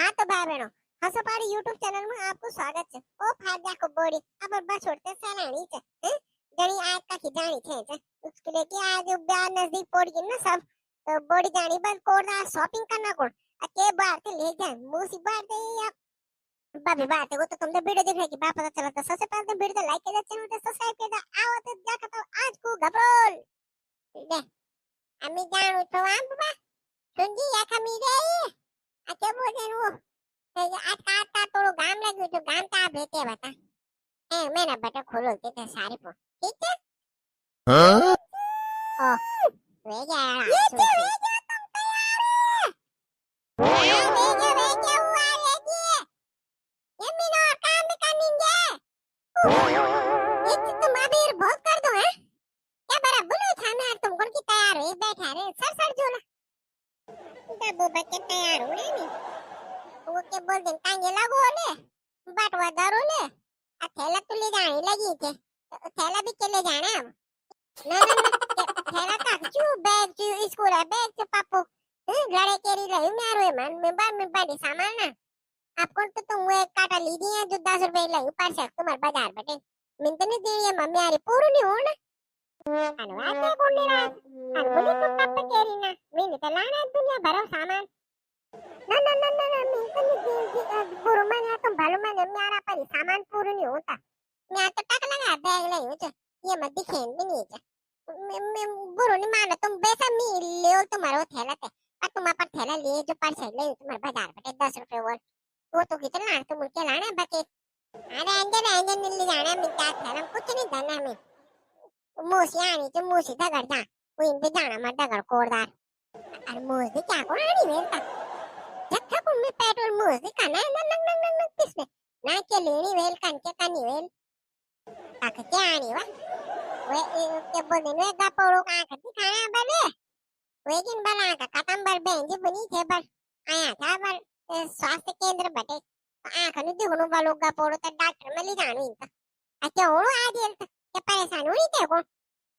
हाँ तो भाई बहनों, हंसपाड़ी यूट्यूब चैनल में आपको स्वागत है। ओ फायदा को बोड़ी अब बस छोड़ते सलानी है जणी आज का खिजानी थे उसके लिए कि आज ब्याह नजदीक पड़ गई ना सब तो बोड़ी जानी बस कोड़ा शॉपिंग करना कोड के बाहर से ले जाए मूसी बाहर से या बाबी बात है वो तो तुमने वीडियो देख रहे कि बात पता चला तो सबसे पहले तो वीडियो लाइक कर चैनल को सब्सक्राइब कर दो आओ तो जाकर तो आज को घबरोल ले अम्मी जानू तो आम बाबा सुन जी या खमी रे अच्छा बोले नो आज का થોડું ગામ લાગ્યું તો ગામ તા ભેતે બતા એ મેના બટા ખોલો તે તે સારી પો ઠીક છે ઓ વે જા ये वे जा तुम तैयार है वे जा हुआ रे जी ये मीनो काम करेंगे ये तुम अभी बहुत कर दो हैं क्या बड़ा बोलो था मैं तुम कौन की तैयार है बैठा रे सर जोला डब्बू बच्चे तैयार हो रे नहीं वो के बोल दिन टांगे लगो ले बाटवा दारो ले आ थैला तो ले जाने लगी थे थैला भी के ले जाना अब ना ना ना थैला का क्यों बैग क्यों स्कूल है बैग तो पापू घरे केरी ले मारो मन में बड़ी सामान ना आपको तो तुम वो एक काटा ली दी है जो 10 रुपए ले ऊपर से तुम्हारे बाजार बटे मिन तो नहीं दी है मम्मी यारी पूरी नहीं हो ना अनुवाद है कौन ले रहा है बोली तो पापा केरी ना मैंने तो लाना दुनिया भरो सामान ना ना ना ना मिंतनी बुरुमन या तुम भलुमन मेरा पर सामान पूरा नहीं होता मैं तो टक लगा बैग ले हूं ये मत दिखें भी नहीं मैं बुरु नहीं मानो तुम बेसा मी ले हो तुम्हारा थैला थे पर तुम पर थैला लिए जो पर से ले तुम्हारे बाजार बटे 10 रुपए वो तो कितना तुम उनके लाना बचे अरे अंदर नीली जाना मैं क्या थैला कुछ नहीं देना मैं मोसी आनी तो मोसी दगड़ जा वो इन पे जाना मत दगड़ कोरदार अरे मोसी क्या को आनी वेलता जत्था को मैं पेट्रोल मोसी खाना है नंग किसने ना के लेनी वेल कन के कनी वेल ताक के आनी वा वे के बोलने वे गपोड़ो का खती खाना बले वे जिन बना का खत्म बर बेंजी बनी थे बर आया था बर स्वास्थ्य केंद्र बटे आंख नु दिखनो वालो गपोड़ो तो डॉक्टर में ले जानो इनका अच्छा हो आ दिल के परेशान हुई थे को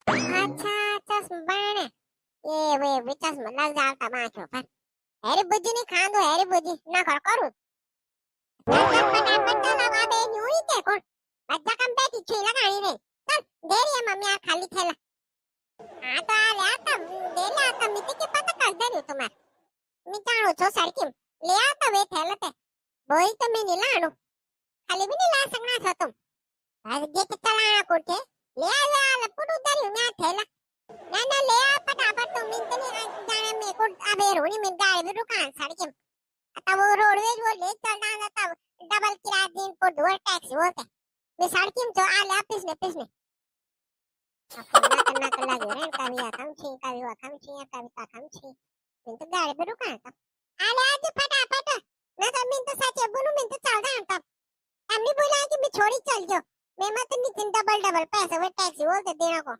अच्छा चश्मा बने ये वे चश्मा लग जाता आंखों पर हेरे बुज्जी ने खान दो हेरे बुज्जी ना कर करो फटाफट चला बाबे न्यू ही देखो बच्चा कम बैठी छे लगानी रे चल दे रही है मम्मी आ खाली थैला हां तो आ ले आता दे ले आता मिटे के पता कर दे रही तुम्हार मैं जानो छो सड़की ले आता वे थैला ते वही तो मैं नहीं लानो खाली भी नहीं ला सकना छो तुम आज गेट चलाना कोठे ले आ पुटू दरी मैं थैला ना ना ले आ फटाफट तुम मिंतनी जाने में को अबे रोनी में गाड़ी भी दुकान सड़की आता वो रोडवेज वो ले चलना ना तब डबल किराया दिन को दो टैक्सी होते मैं सड़की में जो आ ले पिछने अपना करना लगे रे कभी आकम छी मैं तो गाड़ी भी दुकान तब आ ले आज फटाफट ना तो मैं तो सच बोलूं मैं तो चल रहा तब हमने बोला कि मैं छोड़ी चल जाओ मैं मत नहीं डबल पैसे वो टैक्सी बोलते देना को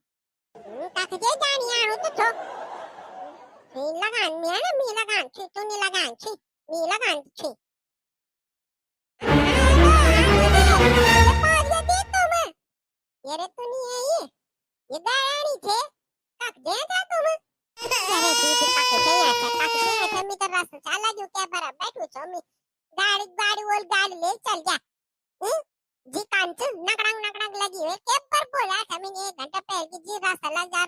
काके जे जानी आनो तो छो मी लगान छी तू नहीं लगान छी मी लगान छी ये दे तो मैं ये रे तू नहीं है ये गाड़ी थे काक दे था तुम अरे दीदी काके मी तो रास्ता चला जो क्या बरा बैठो छो मी गाड़ी ले चल जा जी कांच नकड़ंग लगी है के पर बोला था मैंने 1 घंटा पहले कि जी रास्ता लग जा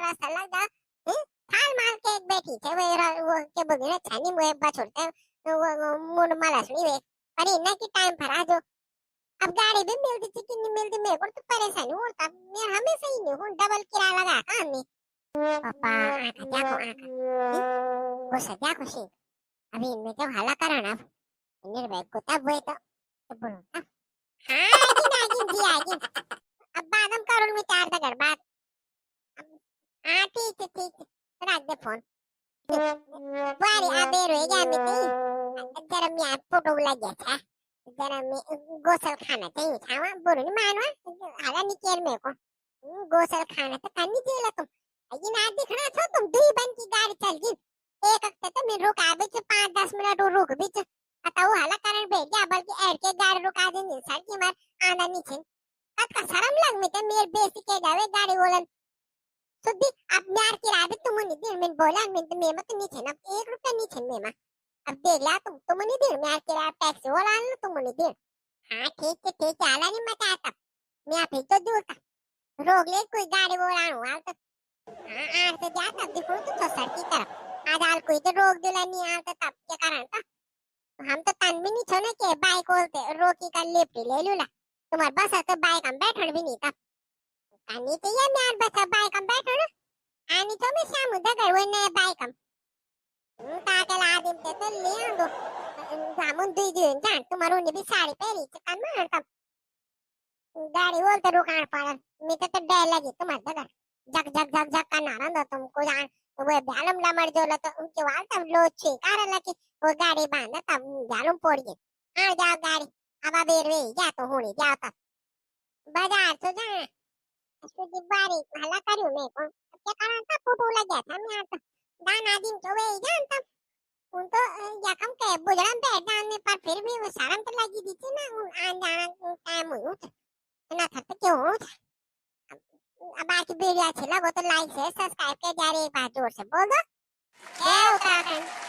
थाल मार के एक बैठी थे वो के बोले छानी मुए बा छोड़ते वो मुंड माला सुनी वे अरे इतना की टाइम पर आ जो अब गाड़ी भी मिलती थी कि नहीं मिलती मेरे को तो परेशानी होता मैं हमेशा ही नहीं हूं डबल किराया लगा का हमने पापा आका वो सजा खुशी अभी इनमें तो हल्ला कराना इन्हें बैग को तब हुए तो बोलो हाँ आगिन अब बाद हम करोड़ में 4 दगड़ बाद हाँ ठीक है रख दे फोन वारी आबे रहेगा मैं जरा मैं फोटो लग गया था जरा मैं गोसल खाना चाहिए था वहाँ बोलो नहीं मानवा हाला निकेल मेरे को गोसल खाना तो करनी चाहिए तुम लेकिन आज दिखना था तुम 2 बन की गाड़ी चल गई एक हफ्ते तो मैं रुक आबे 5-10 मिनट रुक भी आता वो हाला कारण भेज गया बल्कि ऐड के गाड़ी रुका देनी सड़की मार आना नहीं छे का शर्म लग में तो मेरे बेइज्जती के जावे गाड़ी बोलन सुधी अब यार की राबे तुम नहीं दिन में बोला मैं तो मैं मत नहीं छे ना 1 रुपया नहीं छे मैं अब देख ला तुम नहीं दे मैं तेरा टैक्सी वाला ना तुम नहीं दे हाँ ठीक है आला नहीं मत आता मैं आप ही तो दूर था रोक ले कोई गाड़ी बोला हूँ हाल तो हाँ आर से जाता देखो तो सर की तरफ आज हाल कोई तो रोक दिला नहीं आता तब क्या कारण था हम तो तन भी नहीं छोने के बाइक बोलते रोकी का लिफ्ट ले लूला तुम्हारे बस है तो बाइक हम बैठन भी नहीं था कहीं तो ये मैं बस बाइक हम बैठो ना आनी तो मैं शाम उधर घर वो नया बाइक हम ताकल आदिम ते तो ले आंगो जामुन दुई दुई जान तुम्हारो ने भी साड़ी पहनी चिकन मार तब गाड़ी बोलते रुकान पड़ा मैं तो डर लगी तुम्हारे घर जग का नारा दो तुमको जान वो ब्यालम लमड़ जो तो उनके वाल तब लो छे कारण लगी वो गाड़ी बांधा तब ब्यालम पड़ गई आ जाओ गाड़ी अब बेरवे जा तो होनी जाओ तब बाजार तो जा सुधी बारी हला करियो मैं को क्या कारण था फोटो लग गया था मैं तो दान आदिम तो वे जान तब उन तो यकम के बुजरम पे डालने पर फिर भी वो शर्म तो लगी दी थी ना उन आन जाना टाइम हुई ना था तो क्यों अब आके वीडियो अच्छी लगे तो लाइक से सब्सक्राइब कर जा रही एक बार जोर से बोल दो जय उत्तराखंड।